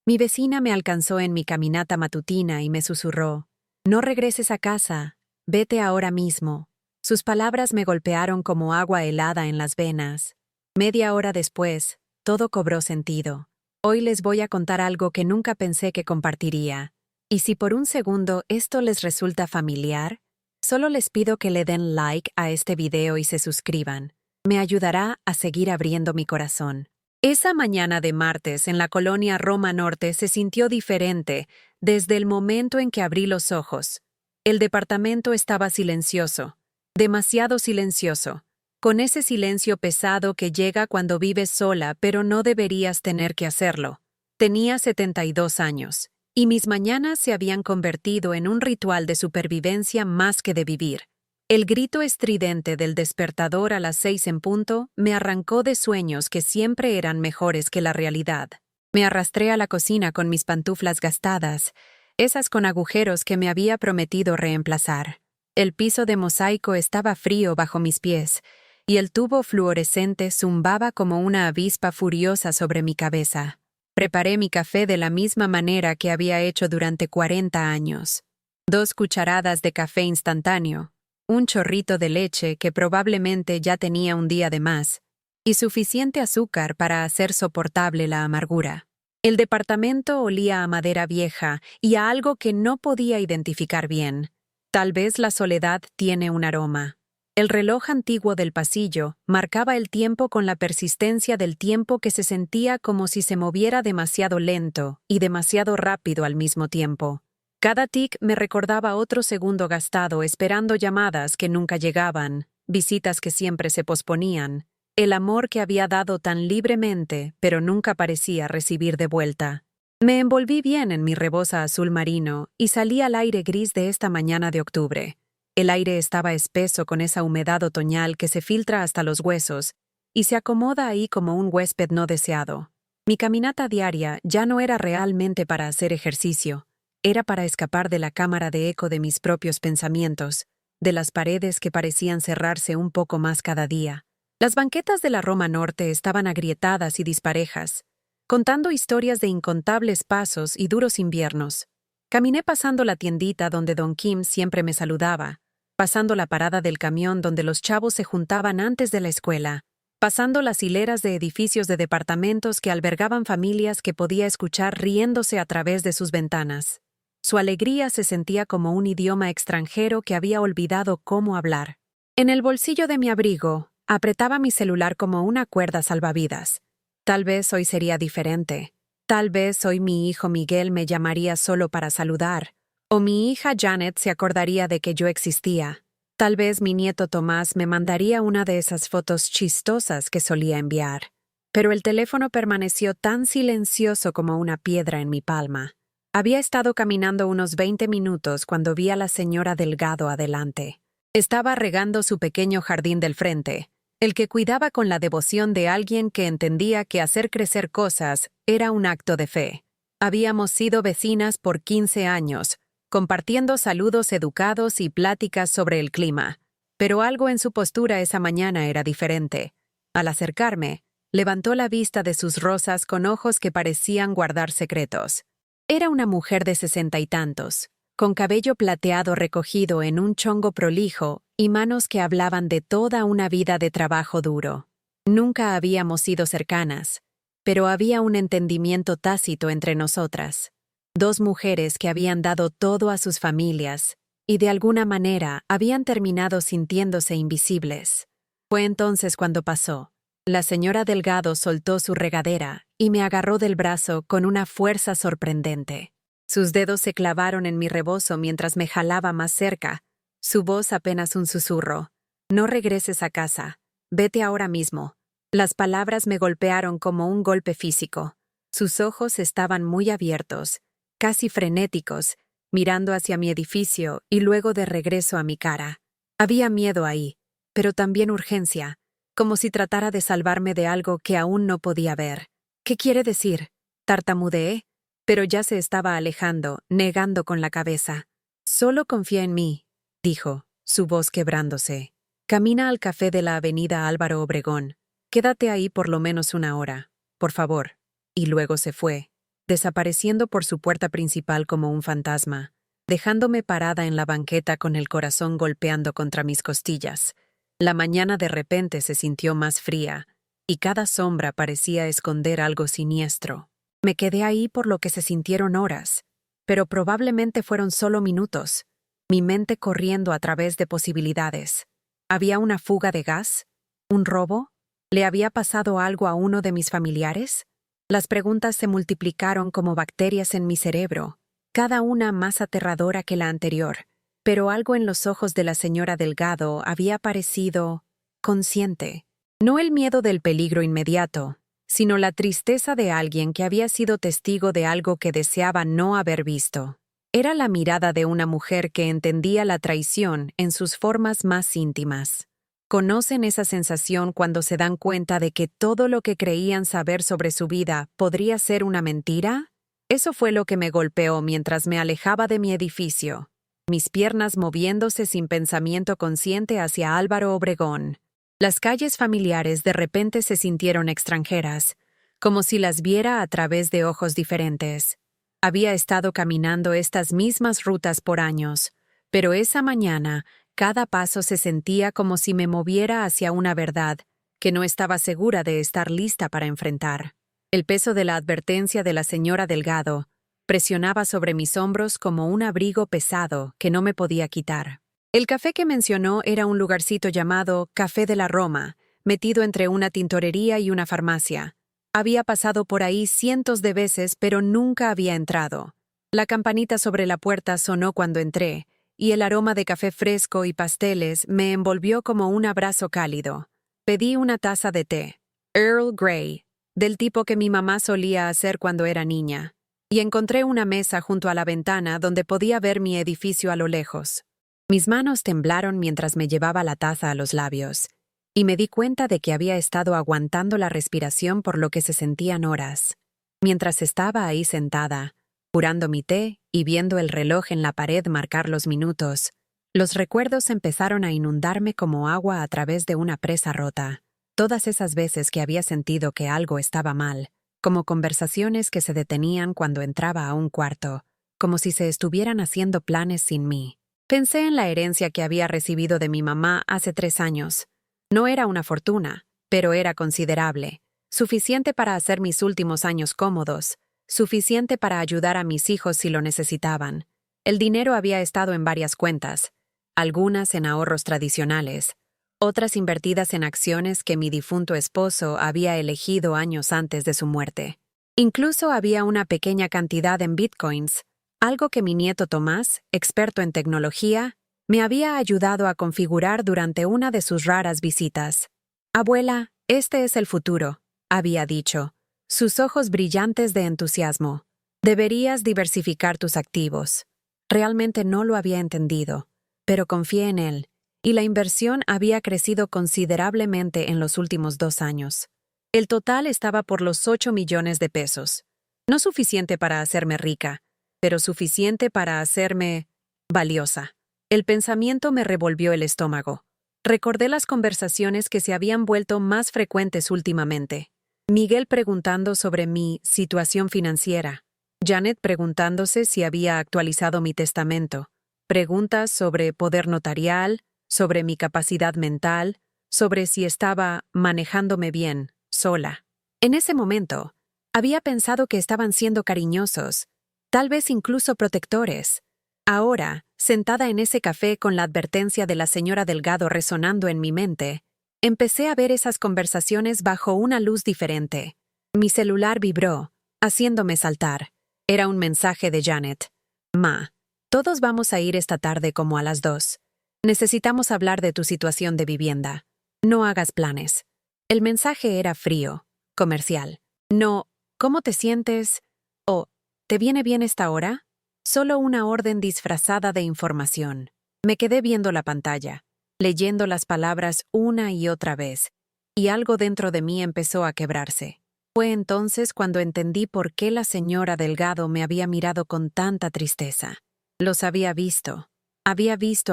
Mi vecina me alcanzó en mi caminata matutina y me susurró: «No regreses a casa, vete ahora mismo». Sus palabras me golpearon como agua helada en las venas. Media hora después, todo cobró sentido. Hoy les voy a contar algo que nunca pensé que compartiría. Y si por un segundo esto les resulta familiar, solo les pido que le den like a este video y se suscriban. Me ayudará a seguir abriendo mi corazón. Esa mañana de martes en la colonia Roma Norte se sintió diferente desde el momento en que abrí los ojos. El departamento estaba silencioso, demasiado silencioso, con ese silencio pesado que llega cuando vives sola pero no deberías tener que hacerlo. Tenía 72 años, y mis mañanas se habían convertido en un ritual de supervivencia más que de vivir. El grito estridente del despertador a las 6 en punto me arrancó de sueños que siempre eran mejores que la realidad. Me arrastré a la cocina con mis pantuflas gastadas, esas con agujeros que me había prometido reemplazar. El piso de mosaico estaba frío bajo mis pies, y el tubo fluorescente zumbaba como una avispa furiosa sobre mi cabeza. Preparé mi café de la misma manera que había hecho durante 40 años. 2 cucharadas de café instantáneo, un chorrito de leche que probablemente ya tenía un día de más, y suficiente azúcar para hacer soportable la amargura. El departamento olía a madera vieja y a algo que no podía identificar bien. Tal vez la soledad tiene un aroma. El reloj antiguo del pasillo marcaba el tiempo con la persistencia del tiempo que se sentía como si se moviera demasiado lento y demasiado rápido al mismo tiempo. Cada tic me recordaba otro segundo gastado esperando llamadas que nunca llegaban, visitas que siempre se posponían, el amor que había dado tan libremente pero nunca parecía recibir de vuelta. Me envolví bien en mi reboza azul marino y salí al aire gris de esta mañana de octubre. El aire estaba espeso con esa humedad otoñal que se filtra hasta los huesos y se acomoda ahí como un huésped no deseado. Mi caminata diaria ya no era realmente para hacer ejercicio. Era para escapar de la cámara de eco de mis propios pensamientos, de las paredes que parecían cerrarse un poco más cada día. Las banquetas de la Roma Norte estaban agrietadas y disparejas, contando historias de incontables pasos y duros inviernos. Caminé pasando la tiendita donde Don Kim siempre me saludaba, pasando la parada del camión donde los chavos se juntaban antes de la escuela, pasando las hileras de edificios de departamentos que albergaban familias que podía escuchar riéndose a través de sus ventanas. Su alegría se sentía como un idioma extranjero que había olvidado cómo hablar. En el bolsillo de mi abrigo, apretaba mi celular como una cuerda salvavidas. Tal vez hoy sería diferente. Tal vez hoy mi hijo Miguel me llamaría solo para saludar, o mi hija Janet se acordaría de que yo existía. Tal vez mi nieto Tomás me mandaría una de esas fotos chistosas que solía enviar. Pero el teléfono permaneció tan silencioso como una piedra en mi palma. Había estado caminando unos 20 minutos cuando vi a la señora Delgado adelante. Estaba regando su pequeño jardín del frente, el que cuidaba con la devoción de alguien que entendía que hacer crecer cosas era un acto de fe. Habíamos sido vecinas por 15 años, compartiendo saludos educados y pláticas sobre el clima. Pero algo en su postura esa mañana era diferente. Al acercarme, levantó la vista de sus rosas con ojos que parecían guardar secretos. Era una mujer de 60 y tantos, con cabello plateado recogido en un chongo prolijo y manos que hablaban de toda una vida de trabajo duro. Nunca habíamos sido cercanas, pero había un entendimiento tácito entre nosotras. 2 mujeres que habían dado todo a sus familias y de alguna manera habían terminado sintiéndose invisibles. Fue entonces cuando pasó. La señora Delgado soltó su regadera y me agarró del brazo con una fuerza sorprendente. Sus dedos se clavaron en mi rebozo mientras me jalaba más cerca, su voz apenas un susurro. «No regreses a casa. Vete ahora mismo». Las palabras me golpearon como un golpe físico. Sus ojos estaban muy abiertos, casi frenéticos, mirando hacia mi edificio y luego de regreso a mi cara. Había miedo ahí, pero también urgencia, como si tratara de salvarme de algo que aún no podía ver. «¿Qué quiere decir?», tartamudeé, pero ya se estaba alejando, negando con la cabeza. «Solo confía en mí», dijo, su voz quebrándose. «Camina al café de la avenida Álvaro Obregón. Quédate ahí por lo menos 1 hora, por favor». Y luego se fue. desapareciendo por su puerta principal como un fantasma, dejándome parada en la banqueta con el corazón golpeando contra mis costillas. La mañana de repente se sintió más fría, y cada sombra parecía esconder algo siniestro. Me quedé ahí por lo que se sintieron horas, pero probablemente fueron solo minutos, mi mente corriendo a través de posibilidades. ¿Había una fuga de gas? ¿Un robo? ¿Le había pasado algo a uno de mis familiares? Las preguntas se multiplicaron como bacterias en mi cerebro, cada una más aterradora que la anterior, pero algo en los ojos de la señora Delgado había parecido consciente. No el miedo del peligro inmediato, sino la tristeza de alguien que había sido testigo de algo que deseaba no haber visto. Era la mirada de una mujer que entendía la traición en sus formas más íntimas. ¿Conocen esa sensación cuando se dan cuenta de que todo lo que creían saber sobre su vida podría ser una mentira? Eso fue lo que me golpeó mientras me alejaba de mi edificio, mis piernas moviéndose sin pensamiento consciente hacia Álvaro Obregón. Las calles familiares de repente se sintieron extranjeras, como si las viera a través de ojos diferentes. Había estado caminando estas mismas rutas por años, pero esa mañana cada paso se sentía como si me moviera hacia una verdad que no estaba segura de estar lista para enfrentar. El peso de la advertencia de la señora Delgado presionaba sobre mis hombros como un abrigo pesado que no me podía quitar. El café que mencionó era un lugarcito llamado Café de la Roma, metido entre una tintorería y una farmacia. Había pasado por ahí cientos de veces, pero nunca había entrado. La campanita sobre la puerta sonó cuando entré, y el aroma de café fresco y pasteles me envolvió como un abrazo cálido. Pedí una taza de té, Earl Grey, del tipo que mi mamá solía hacer cuando era niña, y encontré una mesa junto a la ventana donde podía ver mi edificio a lo lejos. Mis manos temblaron mientras me llevaba la taza a los labios, y me di cuenta de que había estado aguantando la respiración por lo que se sentían horas. Mientras estaba ahí sentada, curando mi té y viendo el reloj en la pared marcar los minutos, los recuerdos empezaron a inundarme como agua a través de una presa rota. Todas esas veces que había sentido que algo estaba mal, como conversaciones que se detenían cuando entraba a un cuarto, como si se estuvieran haciendo planes sin mí. Pensé en la herencia que había recibido de mi mamá hace 3 años. No era una fortuna, pero era considerable, suficiente para hacer mis últimos años cómodos, suficiente para ayudar a mis hijos si lo necesitaban. El dinero había estado en varias cuentas, algunas en ahorros tradicionales, otras invertidas en acciones que mi difunto esposo había elegido años antes de su muerte. Incluso había una pequeña cantidad en bitcoins, algo que mi nieto Tomás, experto en tecnología, me había ayudado a configurar durante una de sus raras visitas. «Abuela, este es el futuro», había dicho, sus ojos brillantes de entusiasmo. «Deberías diversificar tus activos». Realmente no lo había entendido, pero confié en él, y la inversión había crecido considerablemente en los últimos 2 años. El total estaba por los 8 millones de pesos. No suficiente para hacerme rica, pero suficiente para hacerme valiosa. El pensamiento me revolvió el estómago. Recordé las conversaciones que se habían vuelto más frecuentes últimamente. Miguel preguntando sobre mi situación financiera. Janet preguntándose si había actualizado mi testamento. Preguntas sobre poder notarial, sobre mi capacidad mental, sobre si estaba manejándome bien, sola. En ese momento, había pensado que estaban siendo cariñosos, tal vez incluso protectores. Ahora, sentada en ese café con la advertencia de la señora Delgado resonando en mi mente, empecé a ver esas conversaciones bajo una luz diferente. Mi celular vibró, haciéndome saltar. Era un mensaje de Janet. «Ma, todos vamos a ir esta tarde como a las 2. Necesitamos hablar de tu situación de vivienda. No hagas planes». El mensaje era frío, comercial. No, «¿cómo te sientes?» o «¿te viene bien esta hora?» Solo una orden disfrazada de información. Me quedé viendo la pantalla, leyendo las palabras una y otra vez, y algo dentro de mí empezó a quebrarse. Fue entonces cuando entendí por qué la señora Delgado me había mirado con tanta tristeza. Los había visto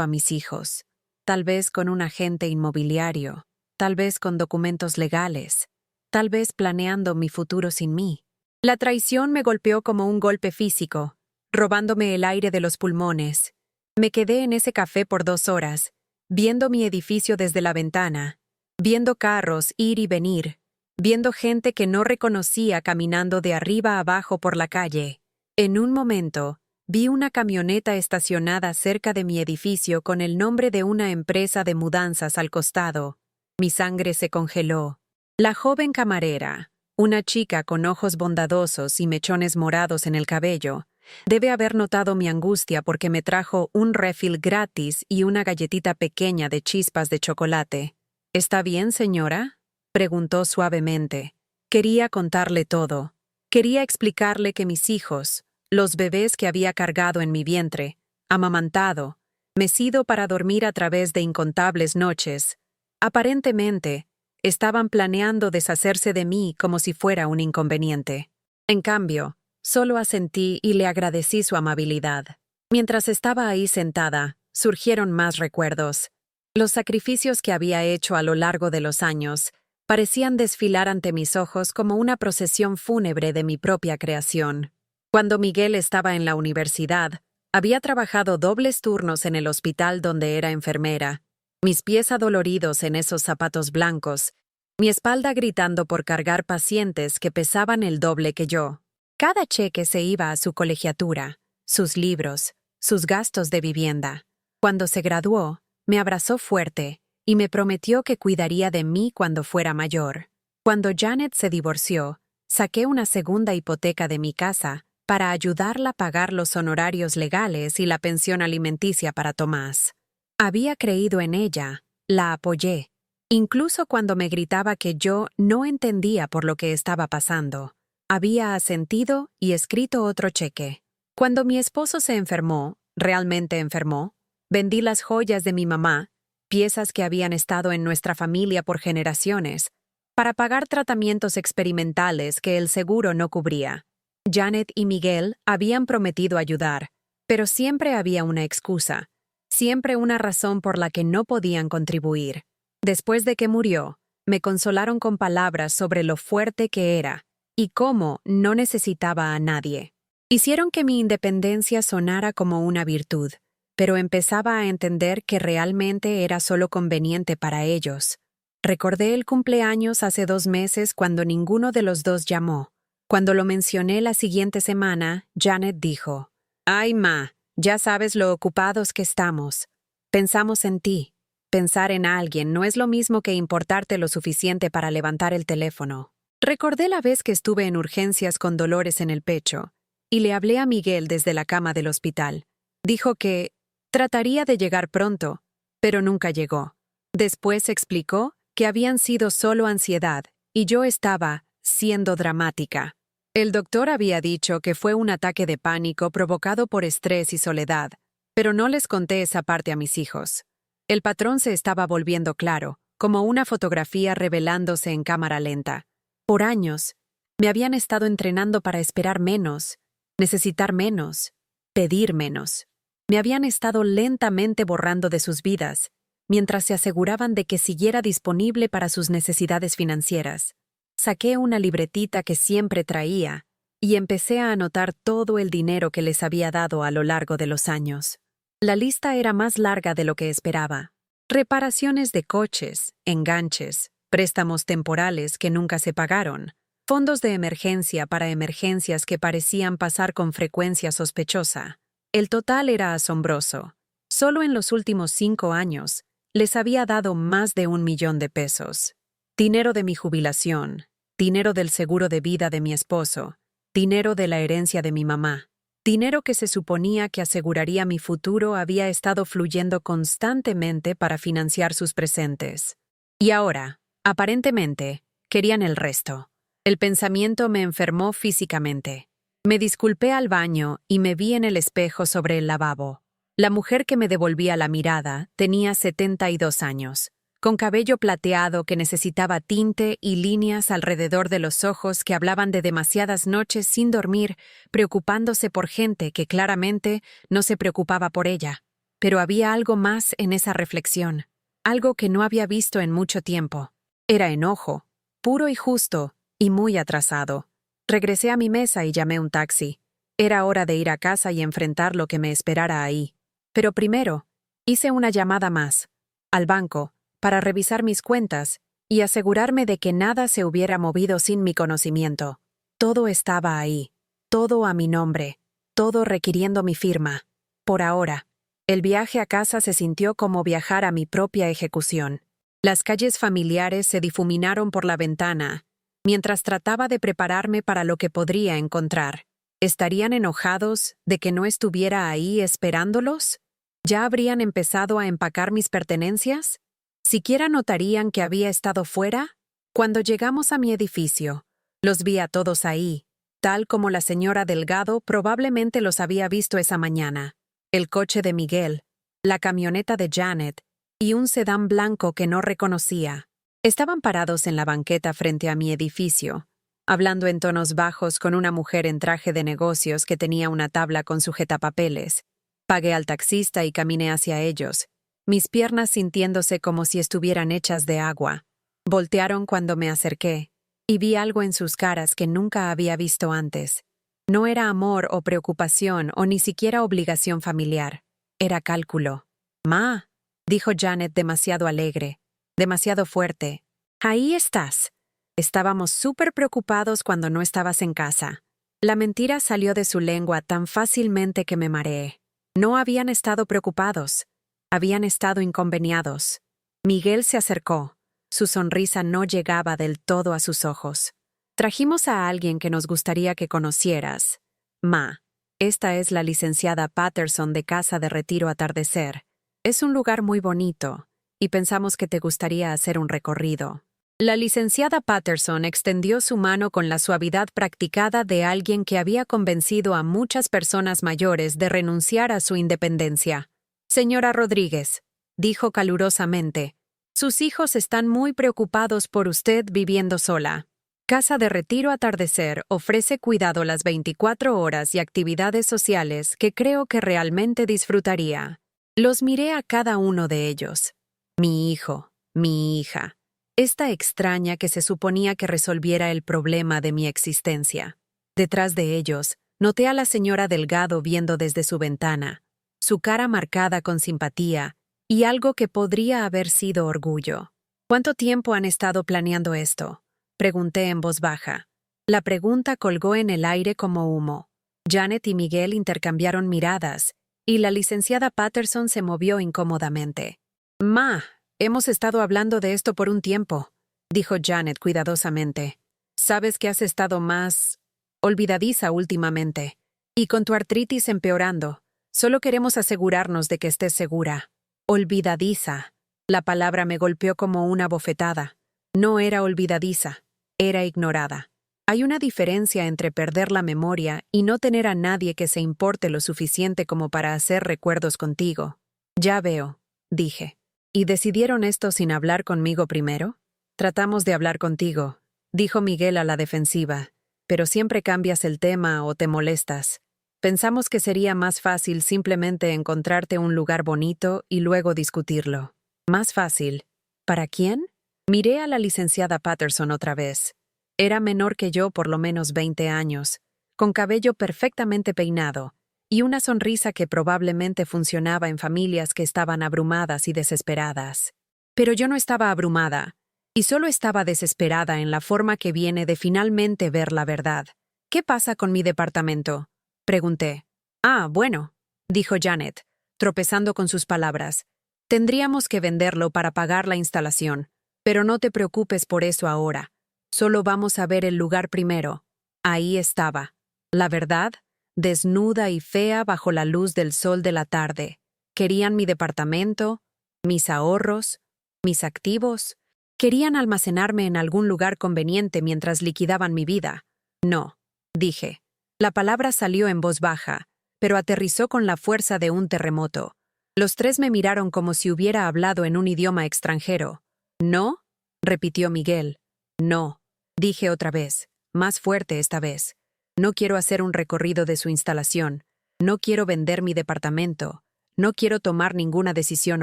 a mis hijos, tal vez con un agente inmobiliario, tal vez con documentos legales, tal vez planeando mi futuro sin mí. La traición me golpeó como un golpe físico, robándome el aire de los pulmones. Me quedé en ese café por 2 horas, viendo mi edificio desde la ventana, viendo carros ir y venir, viendo gente que no reconocía caminando de arriba a abajo por la calle. En un momento, vi una camioneta estacionada cerca de mi edificio con el nombre de una empresa de mudanzas al costado. Mi sangre se congeló. La joven camarera, una chica con ojos bondadosos y mechones morados en el cabello, debe haber notado mi angustia porque me trajo un refill gratis y una galletita pequeña de chispas de chocolate. ¿Está bien, señora?, preguntó suavemente. Quería contarle todo. Quería explicarle que mis hijos, los bebés que había cargado en mi vientre, amamantado, mecido para dormir a través de incontables noches, aparentemente, estaban planeando deshacerse de mí como si fuera un inconveniente. En cambio, solo asentí y le agradecí su amabilidad. Mientras estaba ahí sentada, surgieron más recuerdos. Los sacrificios que había hecho a lo largo de los años parecían desfilar ante mis ojos como una procesión fúnebre de mi propia creación. Cuando Miguel estaba en la universidad, había trabajado dobles turnos en el hospital donde era enfermera, mis pies adoloridos en esos zapatos blancos, mi espalda gritando por cargar pacientes que pesaban el doble que yo. Cada cheque se iba a su colegiatura, sus libros, sus gastos de vivienda. Cuando se graduó, me abrazó fuerte y me prometió que cuidaría de mí cuando fuera mayor. Cuando Janet se divorció, saqué una segunda hipoteca de mi casa para ayudarla a pagar los honorarios legales y la pensión alimenticia para Tomás. Había creído en ella, la apoyé, incluso cuando me gritaba que yo no entendía por lo que estaba pasando. Había asentido y escrito otro cheque. Cuando mi esposo se enfermó, realmente enfermó, vendí las joyas de mi mamá, piezas que habían estado en nuestra familia por generaciones, para pagar tratamientos experimentales que el seguro no cubría. Janet y Miguel habían prometido ayudar, pero siempre había una excusa, siempre una razón por la que no podían contribuir. Después de que murió, me consolaron con palabras sobre lo fuerte que era y cómo no necesitaba a nadie. Hicieron que mi independencia sonara como una virtud, pero empezaba a entender que realmente era solo conveniente para ellos. Recordé el cumpleaños hace 2 meses cuando ninguno de los dos llamó. Cuando lo mencioné la siguiente semana, Janet dijo: «Ay, ma, ya sabes lo ocupados que estamos. Pensamos en ti. Pensar en alguien no es lo mismo que importarte lo suficiente para levantar el teléfono». Recordé la vez que estuve en urgencias con dolores en el pecho, y le hablé a Miguel desde la cama del hospital. Dijo que trataría de llegar pronto, pero nunca llegó. Después explicó que habían sido solo ansiedad, y yo estaba siendo dramática. El doctor había dicho que fue un ataque de pánico provocado por estrés y soledad, pero no les conté esa parte a mis hijos. El patrón se estaba volviendo claro, como una fotografía revelándose en cámara lenta. Por años, me habían estado entrenando para esperar menos, necesitar menos, pedir menos. Me habían estado lentamente borrando de sus vidas, mientras se aseguraban de que siguiera disponible para sus necesidades financieras. Saqué una libretita que siempre traía y empecé a anotar todo el dinero que les había dado a lo largo de los años. La lista era más larga de lo que esperaba. Reparaciones de coches, enganches, préstamos temporales que nunca se pagaron, fondos de emergencia para emergencias que parecían pasar con frecuencia sospechosa. El total era asombroso. Solo en los últimos 5 años les había dado más de 1 millón de pesos. Dinero de mi jubilación, dinero del seguro de vida de mi esposo, dinero de la herencia de mi mamá. Dinero que se suponía que aseguraría mi futuro había estado fluyendo constantemente para financiar sus presentes. Y ahora, aparentemente, querían el resto. El pensamiento me enfermó físicamente. Me disculpé al baño y me vi en el espejo sobre el lavabo. La mujer que me devolvía la mirada tenía 72 años, con cabello plateado que necesitaba tinte y líneas alrededor de los ojos que hablaban de demasiadas noches sin dormir, preocupándose por gente que claramente no se preocupaba por ella. Pero había algo más en esa reflexión, algo que no había visto en mucho tiempo. Era enojo, puro y justo, y muy atrasado. Regresé a mi mesa y llamé un taxi. Era hora de ir a casa y enfrentar lo que me esperara ahí. Pero primero, hice una llamada más, al banco, para revisar mis cuentas y asegurarme de que nada se hubiera movido sin mi conocimiento. Todo estaba ahí, todo a mi nombre, todo requiriendo mi firma. Por ahora, el viaje a casa se sintió como viajar a mi propia ejecución. Las calles familiares se difuminaron por la ventana, mientras trataba de prepararme para lo que podría encontrar. ¿Estarían enojados de que no estuviera ahí esperándolos? ¿Ya habrían empezado a empacar mis pertenencias? ¿Siquiera notarían que había estado fuera? Cuando llegamos a mi edificio, los vi a todos ahí, tal como la señora Delgado probablemente los había visto esa mañana. El coche de Miguel, la camioneta de Janet y un sedán blanco que no reconocía. Estaban parados en la banqueta frente a mi edificio, hablando en tonos bajos con una mujer en traje de negocios que tenía una tabla con sujetapapeles. Pagué al taxista y caminé hacia ellos, mis piernas sintiéndose como si estuvieran hechas de agua. Voltearon cuando me acerqué, y vi algo en sus caras que nunca había visto antes. No era amor o preocupación o ni siquiera obligación familiar. Era cálculo. «Ma», dijo Janet demasiado alegre, demasiado fuerte. «Ahí estás». Estábamos súper preocupados cuando no estabas en casa. La mentira salió de su lengua tan fácilmente que me mareé. No habían estado preocupados. Habían estado inconveniados. Miguel se acercó. Su sonrisa no llegaba del todo a sus ojos. «Trajimos a alguien que nos gustaría que conocieras. Ma, esta es la licenciada Patterson de Casa de Retiro Atardecer. Es un lugar muy bonito, y pensamos que te gustaría hacer un recorrido». La licenciada Patterson extendió su mano con la suavidad practicada de alguien que había convencido a muchas personas mayores de renunciar a su independencia. «Señora Rodríguez», dijo calurosamente, «sus hijos están muy preocupados por usted viviendo sola. Casa de Retiro Atardecer ofrece cuidado las 24 horas y actividades sociales que creo que realmente disfrutaría». Los miré a cada uno de ellos. Mi hijo, mi hija. Esta extraña que se suponía que resolviera el problema de mi existencia. Detrás de ellos, noté a la señora Delgado viendo desde su ventana, su cara marcada con simpatía y algo que podría haber sido orgullo. «¿Cuánto tiempo han estado planeando esto?», pregunté en voz baja. La pregunta colgó en el aire como humo. Janet y Miguel intercambiaron miradas, y la licenciada Patterson se movió incómodamente. «Ma, hemos estado hablando de esto por un tiempo», dijo Janet cuidadosamente. «Sabes que has estado más olvidadiza últimamente, y con tu artritis empeorando. Solo queremos asegurarnos de que estés segura». Olvidadiza. La palabra me golpeó como una bofetada. No era olvidadiza, era ignorada. Hay una diferencia entre perder la memoria y no tener a nadie que se importe lo suficiente como para hacer recuerdos contigo. «Ya veo», dije. «¿Y decidieron esto sin hablar conmigo primero?» «Tratamos de hablar contigo», dijo Miguel a la defensiva, «pero siempre cambias el tema o te molestas. Pensamos que sería más fácil simplemente encontrarte un lugar bonito y luego discutirlo». «¿Más fácil? ¿Para quién?» Miré a la licenciada Patterson otra vez. Era menor que yo por lo menos 20 años, con cabello perfectamente peinado, y una sonrisa que probablemente funcionaba en familias que estaban abrumadas y desesperadas. Pero yo no estaba abrumada, y solo estaba desesperada en la forma que viene de finalmente ver la verdad. «¿Qué pasa con mi departamento?», pregunté. «Ah, bueno», dijo Janet, tropezando con sus palabras. «Tendríamos que venderlo para pagar la instalación, pero no te preocupes por eso ahora. Solo vamos a ver el lugar primero». Ahí estaba, la verdad, desnuda y fea bajo la luz del sol de la tarde. Querían mi departamento, mis ahorros, mis activos. Querían almacenarme en algún lugar conveniente mientras liquidaban mi vida. «No», dije. La palabra salió en voz baja, pero aterrizó con la fuerza de un terremoto. Los tres me miraron como si hubiera hablado en un idioma extranjero. «¿No?», repitió Miguel. «No», dije otra vez, más fuerte esta vez. «No quiero hacer un recorrido de su instalación. No quiero vender mi departamento. No quiero tomar ninguna decisión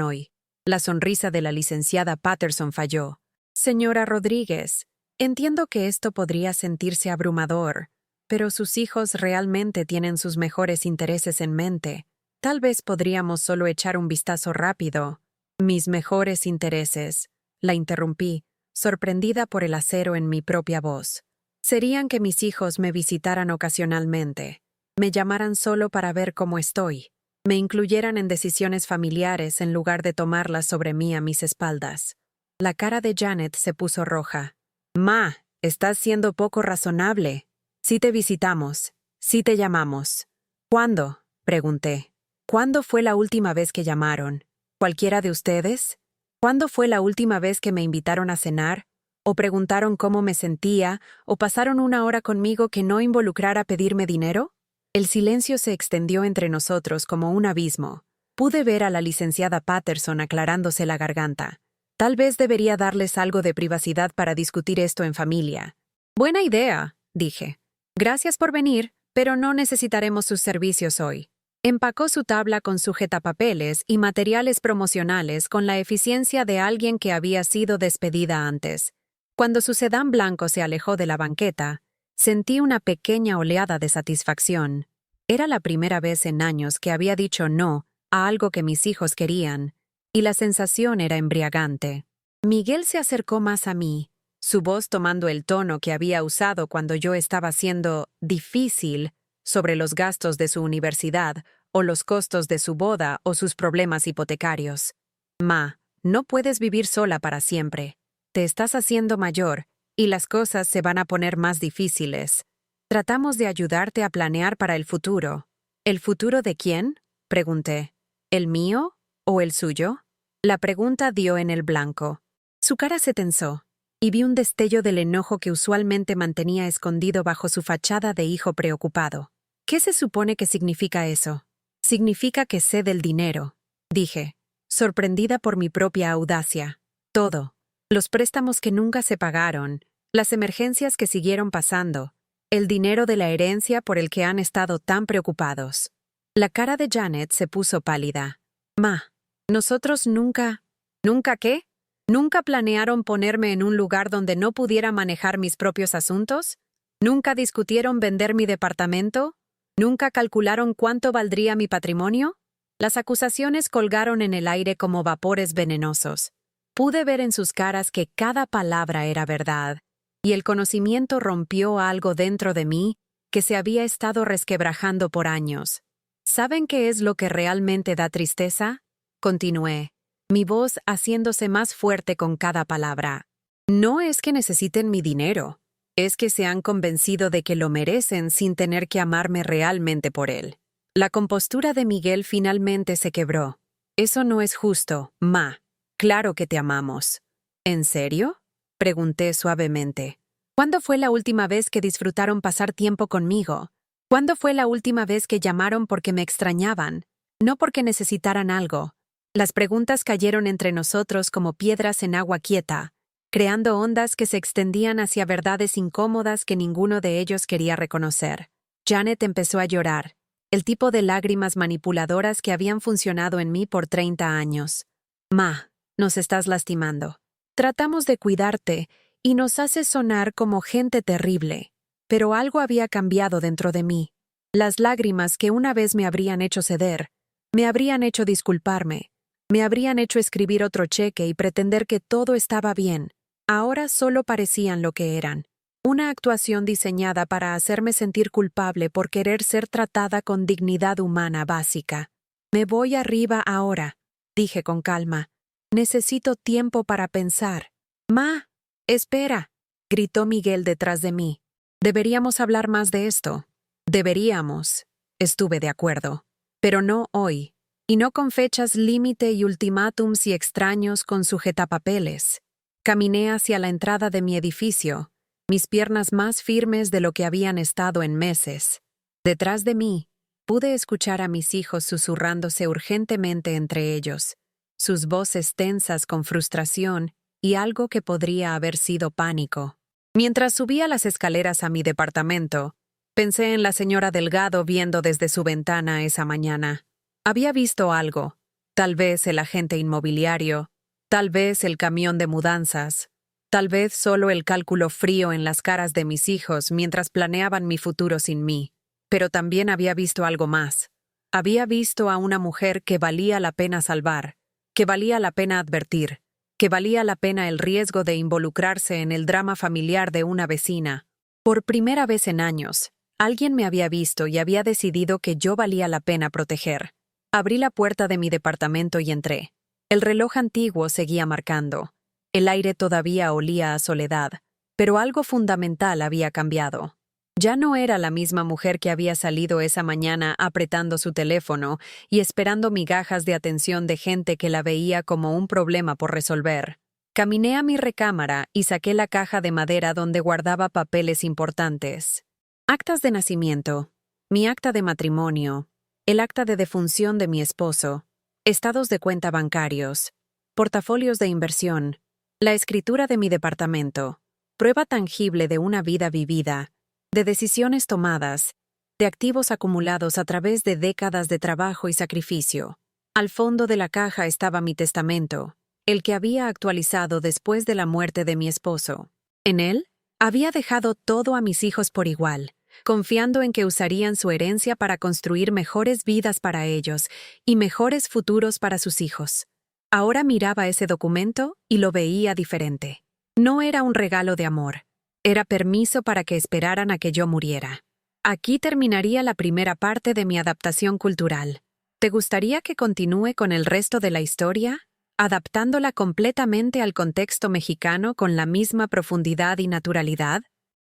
hoy». La sonrisa de la licenciada Patterson falló. «Señora Rodríguez, Entiendo que esto podría sentirse abrumador, pero sus hijos realmente tienen sus mejores intereses en mente. Tal vez podríamos solo echar un vistazo rápido. Mis mejores intereses, la interrumpí, sorprendida por el acero en mi propia voz. Serían que mis hijos me visitaran ocasionalmente, me llamaran solo para ver cómo estoy, me incluyeran en decisiones familiares en lugar de tomarlas sobre mí a mis espaldas. La cara de Janet se puso roja. Ma, estás siendo poco razonable. Sí te visitamos, sí te llamamos. ¿Cuándo? Pregunté. ¿Cuándo fue la última vez que llamaron? ¿Cualquiera de ustedes? ¿Cuándo fue la última vez que me invitaron a cenar? ¿O preguntaron cómo me sentía? ¿O pasaron una hora conmigo que no involucrara pedirme dinero? El silencio se extendió entre nosotros como un abismo. Pude ver a la licenciada Patterson aclarándose la garganta. Tal vez debería darles algo de privacidad para discutir esto en familia. Buena idea, dije. Gracias por venir, pero no necesitaremos sus servicios hoy. Empacó su tabla con sujetapapeles y materiales promocionales con la eficiencia de alguien que había sido despedida antes. Cuando su sedán blanco se alejó de la banqueta, sentí una pequeña oleada de satisfacción. Era la primera vez en años que había dicho no a algo que mis hijos querían, y la sensación era embriagante. Miguel se acercó más a mí, su voz tomando el tono que había usado cuando yo estaba siendo difícil sobre los gastos de su universidad o los costos de su boda o sus problemas hipotecarios. Ma, no puedes vivir sola para siempre. Te estás haciendo mayor y las cosas se van a poner más difíciles. Tratamos de ayudarte a planear para el futuro. ¿El futuro de quién? Pregunté. ¿El mío o el suyo? La pregunta dio en el blanco. Su cara se tensó, y vi un destello del enojo que usualmente mantenía escondido bajo su fachada de hijo preocupado. ¿Qué se supone que significa eso? Significa que sé del dinero, dije, sorprendida por mi propia audacia. Todo. Los préstamos que nunca se pagaron, las emergencias que siguieron pasando, el dinero de la herencia por el que han estado tan preocupados. La cara de Janet se puso pálida. Ma, nosotros nunca... ¿Nunca qué? ¿Nunca planearon ponerme en un lugar donde no pudiera manejar mis propios asuntos? ¿Nunca discutieron vender mi departamento? ¿Nunca calcularon cuánto valdría mi patrimonio? Las acusaciones colgaron en el aire como vapores venenosos. Pude ver en sus caras que cada palabra era verdad, y el conocimiento rompió algo dentro de mí que se había estado resquebrajando por años. ¿Saben qué es lo que realmente da tristeza? Continué, mi voz haciéndose más fuerte con cada palabra. No es que necesiten mi dinero, es que se han convencido de que lo merecen sin tener que amarme realmente por él. La compostura de Miguel finalmente se quebró. Eso no es justo, Ma. Claro que te amamos. ¿En serio? Pregunté suavemente. ¿Cuándo fue la última vez que disfrutaron pasar tiempo conmigo? ¿Cuándo fue la última vez que llamaron porque me extrañaban? No porque necesitaran algo. Las preguntas cayeron entre nosotros como piedras en agua quieta, creando ondas que se extendían hacia verdades incómodas que ninguno de ellos quería reconocer. Janet empezó a llorar, el tipo de lágrimas manipuladoras que habían funcionado en mí por 30 años. Ma, nos estás lastimando. Tratamos de cuidarte y nos haces sonar como gente terrible. Pero algo había cambiado dentro de mí. Las lágrimas que una vez me habrían hecho ceder, me habrían hecho disculparme, me habrían hecho escribir otro cheque y pretender que todo estaba bien. Ahora solo parecían lo que eran. Una actuación diseñada para hacerme sentir culpable por querer ser tratada con dignidad humana básica. Me voy arriba ahora, dije con calma. Necesito tiempo para pensar. Ma, espera, gritó Miguel detrás de mí. Deberíamos hablar más de esto. Deberíamos. Estuve de acuerdo. Pero no hoy. Y no con fechas límite y ultimátums y extraños con sujetapapeles. Caminé hacia la entrada de mi edificio, mis piernas más firmes de lo que habían estado en meses. Detrás de mí, pude escuchar a mis hijos susurrándose urgentemente entre ellos, sus voces tensas con frustración y algo que podría haber sido pánico. Mientras subía las escaleras a mi departamento, pensé en la señora Delgado viendo desde su ventana esa mañana. Había visto algo, tal vez el agente inmobiliario, tal vez el camión de mudanzas, Tal vez solo el cálculo frío en las caras de mis hijos mientras planeaban mi futuro sin mí. Pero también había visto algo más. Había visto a una mujer que valía la pena salvar, que valía la pena advertir, que valía la pena el riesgo de involucrarse en el drama familiar de una vecina. Por primera vez en años, alguien me había visto y había decidido que yo valía la pena proteger. Abrí la puerta de mi departamento y entré. El reloj antiguo seguía marcando. El aire todavía olía a soledad, pero algo fundamental había cambiado. Ya no era la misma mujer que había salido esa mañana apretando su teléfono y esperando migajas de atención de gente que la veía como un problema por resolver. Caminé a mi recámara y saqué la caja de madera donde guardaba papeles importantes. Actas de nacimiento, mi acta de matrimonio, el acta de defunción de mi esposo, estados de cuenta bancarios, portafolios de inversión, la escritura de mi departamento, prueba tangible de una vida vivida, de decisiones tomadas, de activos acumulados a través de décadas de trabajo y sacrificio. Al fondo de la caja estaba mi testamento, el que había actualizado después de la muerte de mi esposo. En él, había dejado todo a mis hijos por igual, confiando en que usarían su herencia para construir mejores vidas para ellos y mejores futuros para sus hijos. Ahora miraba ese documento y lo veía diferente. No era un regalo de amor, era permiso para que esperaran a que yo muriera. Aquí terminaría la primera parte de mi adaptación cultural. ¿Te gustaría que continúe con el resto de la historia, adaptándola completamente al contexto mexicano con la misma profundidad y naturalidad?